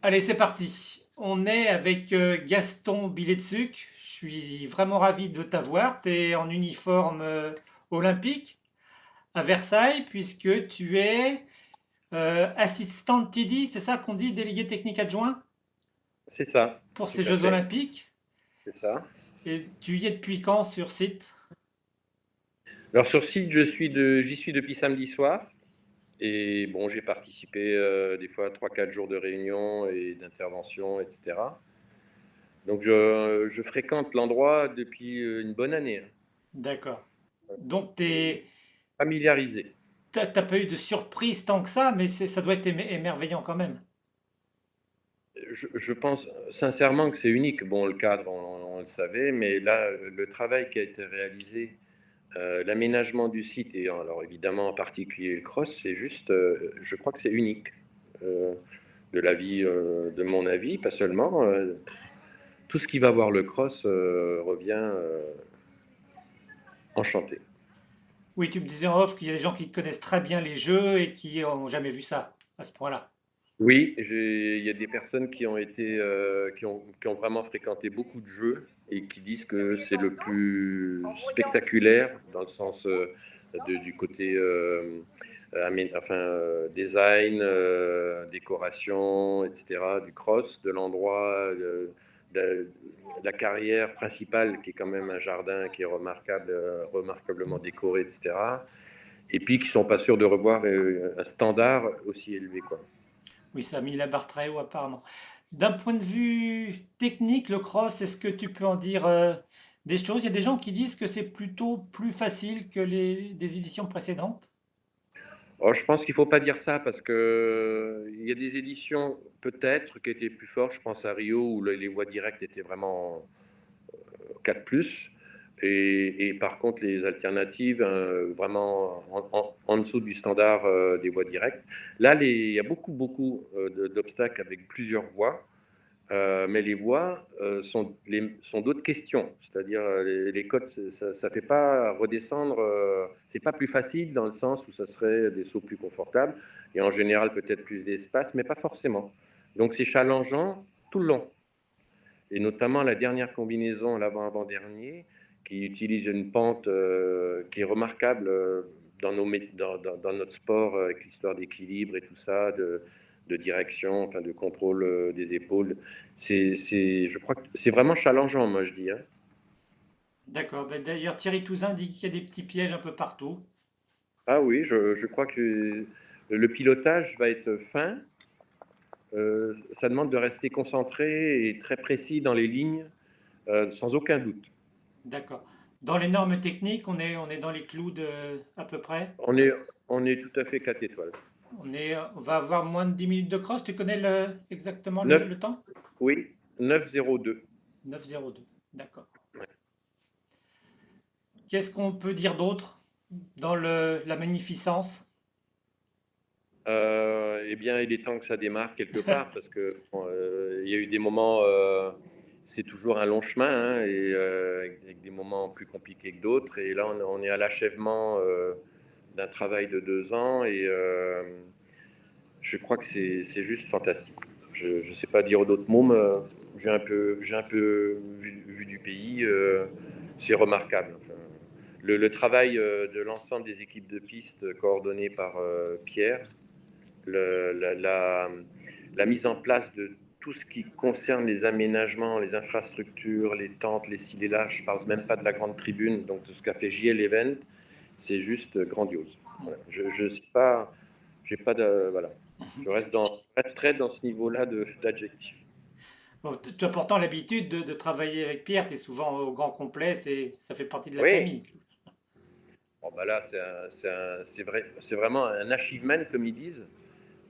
Allez, c'est parti. On est avec Gaston Biletsuc. Je suis vraiment ravi de t'avoir. Tu es en uniforme olympique à Versailles puisque tu es assistant TD, c'est ça qu'on dit, délégué technique adjoint C'est ça, pour tout ces à Jeux fait, olympiques. c'est ça. Et tu y es depuis quand sur site? Alors sur site, j'y suis depuis samedi soir. Et bon, j'ai participé des fois à 3-4 jours de réunion et d'intervention, etc. Donc je fréquente l'endroit depuis une bonne année, hein. D'accord. Donc Et t'es, familiarisé. t'as pas eu de surprise tant que ça, mais ça doit être émerveillant quand même. Je pense sincèrement que c'est unique. Bon, le cadre, on le savait, mais là, le travail qui a été réalisé, l'aménagement du site, et alors évidemment en particulier le cross, c'est juste, je crois que c'est unique. Euh, de l'avis, de mon avis, pas seulement. Tout ce qui va voir le cross revient enchanté. Oui, tu me disais en off qu'il y a des gens qui connaissent très bien les jeux et qui ont jamais vu ça à ce point-là. Oui, il y a des personnes qui ont été, qui ont vraiment fréquenté beaucoup de jeux et qui disent que c'est le plus spectaculaire dans le sens du côté enfin, design, décoration, etc., du cross, de l'endroit, de la carrière principale qui est quand même un jardin qui est remarquable, remarquablement décoré, etc. Et puis qui sont pas sûrs de revoir un standard aussi élevé, quoi. Oui, ça a mis la barre très haut apparemment. D'un point de vue technique, le cross, est-ce que tu peux en dire des choses? Il y a des gens qui disent que c'est plutôt plus facile que des éditions précédentes. Oh, je pense qu'il ne faut pas dire ça parce que il y a des éditions peut-être qui étaient plus fortes. Je pense à Rio où les voix directes étaient vraiment 4+. Et par contre, les alternatives, vraiment en dessous du standard des voies directes. Là, il y a beaucoup d'obstacles avec plusieurs voies. Mais les voies sont d'autres questions. C'est-à-dire, les codes, ça ne fait pas redescendre. C'est pas plus facile dans le sens où ça serait des sauts plus confortables. Et en général, peut-être plus d'espace, mais pas forcément. Donc, c'est challengeant tout le long. Et notamment la dernière combinaison, l'avant-avant-dernier, qui utilise une pente qui est remarquable dans notre sport, avec l'histoire d'équilibre et tout ça, de direction, enfin de contrôle des épaules. Je crois que c'est vraiment challengeant, moi je dis, hein. D'accord. Ben, d'ailleurs, Thierry Touzin dit qu'il y a des petits pièges un peu partout. Ah oui, je crois que le pilotage va être fin. Ça demande de rester concentré et très précis dans les lignes, sans aucun doute. D'accord. Dans les normes techniques, on est dans les clous à peu près. On est, on est tout à fait 4 étoiles. On va avoir moins de 10 minutes de cross. Tu connais exactement Neuf, le temps? oui, 9,02. 9,02. D'accord. Qu'est-ce qu'on peut dire d'autre dans la magnificence? Eh bien, il est temps que ça démarre quelque part parce que bon, il y a eu des moments, c'est toujours un long chemin, hein, et avec des moments plus compliqués que d'autres. Et là, on est à l'achèvement d'un travail de 2 ans et je crois que c'est juste fantastique. Je ne sais pas dire d'autres mots, mais j'ai un peu vu du pays. C'est remarquable. Enfin, le travail de l'ensemble des équipes de piste coordonnées par Pierre, le, la, la, la mise en place de tout ce qui concerne les aménagements, les infrastructures, les tentes, les ci, les là, je ne parle même pas de la grande tribune, donc de ce qu'a fait JL Event, c'est juste grandiose. Voilà. Je sais pas, j'ai pas de, voilà. Resterai dans ce niveau-là d'adjectif. Bon, tu as pourtant l'habitude de travailler avec Pierre, tu es souvent au grand complet, ça fait partie de la Oui, famille. bon, bah là, c'est vrai, c'est vraiment un achievement, comme ils disent.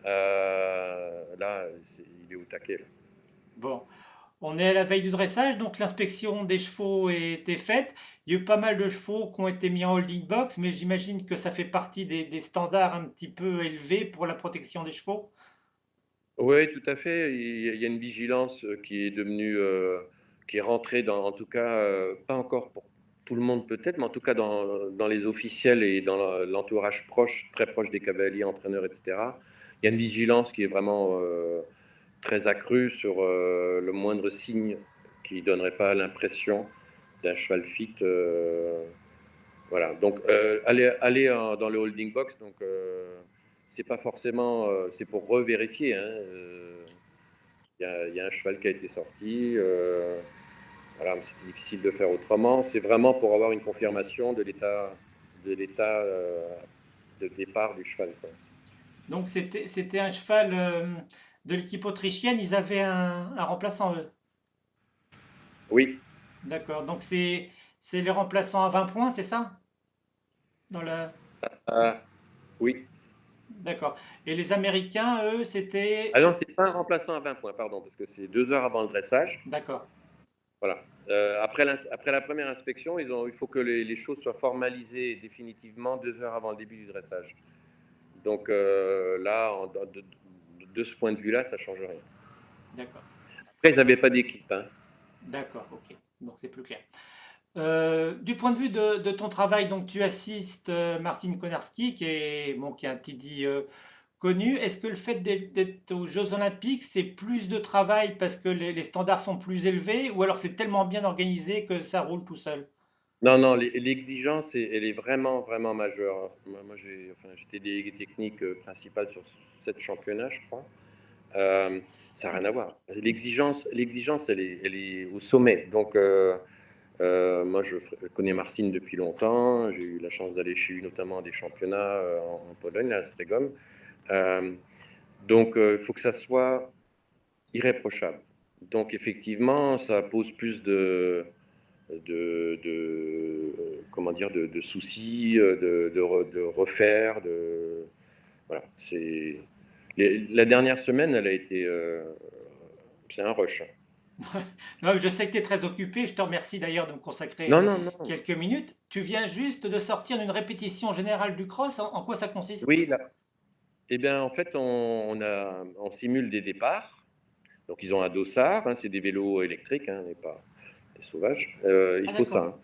Là, il est au taquet, là. Bon, on est à la veille du dressage, donc l'inspection des chevaux était faite. Il y a eu pas mal de chevaux qui ont été mis en holding box, mais j'imagine que ça fait partie des standards un petit peu élevés pour la protection des chevaux. Oui, tout à fait. Il y a une vigilance qui est devenue, qui est rentrée dans, en tout cas, pas encore pour tout le monde peut-être, mais en tout cas dans les officiels et dans l'entourage proche, très proche des cavaliers, entraîneurs, etc. Il y a une vigilance qui est vraiment très accru sur le moindre signe qui donnerait pas l'impression d'un cheval fit. Voilà. Donc, dans le holding box, donc c'est pas forcément, c'est pour revérifier. Hein, y a un cheval qui a été sorti. Voilà, c'est difficile de faire autrement. C'est vraiment pour avoir une confirmation de l'état de départ du cheval, quoi. Donc c'était un cheval de l'équipe autrichienne, ils avaient un remplaçant eux. Oui, D'accord. Donc c'est les remplaçants à 20 points, c'est ça? Dans le... ah, oui. D'accord. Et les Américains, eux, Ah c'était... non, c'est pas un remplaçant à 20 points, pardon, parce que c'est 2 heures avant le dressage. D'accord. Voilà. Après la première inspection, il faut que les choses soient formalisées définitivement 2 heures avant le début du dressage. Donc là, de ce point de vue-là, ça ne change rien. D'accord. Après, ils n'avaient pas d'équipe, hein. D'accord. Ok. Donc c'est plus clair. Du point de vue de ton travail, donc tu assistes Marcin Konarski, qui est un TD connu. Est-ce que le fait d'être aux Jeux Olympiques, c'est plus de travail parce que les standards sont plus élevés, ou alors c'est tellement bien organisé que ça roule tout seul? Non, non, l'exigence, elle est vraiment, vraiment majeure. Moi, j'étais délégué technique principal sur 7 championnats, je crois. Euh, Ça n'a rien à voir. L'exigence, elle est au sommet. Donc, moi, je connais Marcin depuis longtemps. J'ai eu la chance d'aller chez lui, notamment à des championnats en Pologne, à Strégom. Euh, donc, il faut que ça soit irréprochable. Donc, effectivement, ça pose plus comment dire, de soucis, de refaire. Voilà, la dernière semaine, elle a été. C'est un rush, hein. Non, je sais que tu es très occupé. Je te remercie d'ailleurs de me consacrer Non, non, non. quelques minutes. Tu viens juste de sortir d'une répétition générale du cross. En quoi ça consiste? Oui, là. Eh bien, en fait, on simule des départs. Donc, ils ont un dossard, hein, c'est des vélos électriques, hein, mais pas des sauvages. Il Ah, faut ça, d'accord.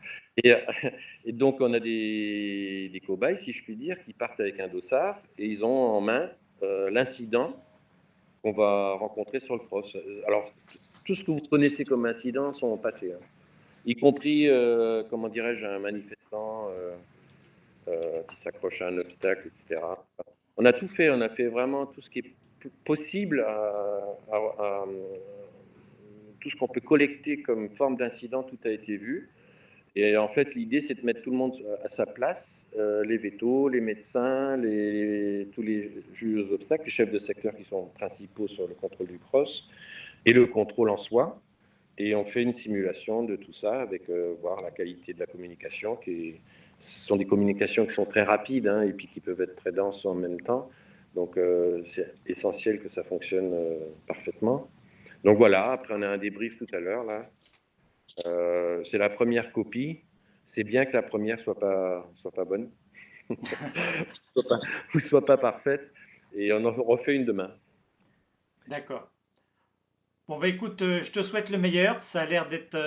hein. Et, et donc, on a des cobayes, si je puis dire, qui partent avec un dossard et ils ont en main l'incident qu'on va rencontrer sur le cross. Alors, tout ce que vous connaissez comme incident sont passés, hein, y compris, comment dirais-je, un manifestant qui s'accroche à un obstacle, etc. On a tout fait, on a fait vraiment tout ce qui est possible, tout ce qu'on peut collecter comme forme d'incident, tout a été vu. Et en fait, l'idée, c'est de mettre tout le monde à sa place, les vétos, les médecins, tous les juges aux obstacles, les chefs de secteur qui sont principaux sur le contrôle du cross et le contrôle en soi. Et on fait une simulation de tout ça avec voir la qualité de la communication. Ce sont des communications qui sont très rapides, hein, et puis qui peuvent être très denses en même temps. Donc c'est essentiel que ça fonctionne parfaitement. Donc voilà, après on a un débrief tout à l'heure là. C'est la première copie. C'est bien que la première soit pas bonne, ou soit pas parfaite, et on en refait une demain. D'accord. Bon, bah écoute, je te souhaite le meilleur. Ça a l'air d'être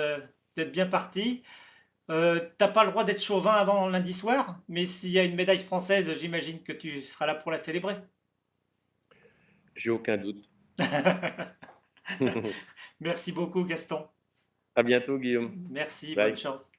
bien parti. T'as pas le droit d'être chauvin avant lundi soir, mais s'il y a une médaille française, j'imagine que tu seras là pour la célébrer. J'ai aucun doute. Merci beaucoup, Gaston. À bientôt, Guillaume. Merci, bonne Bye. chance.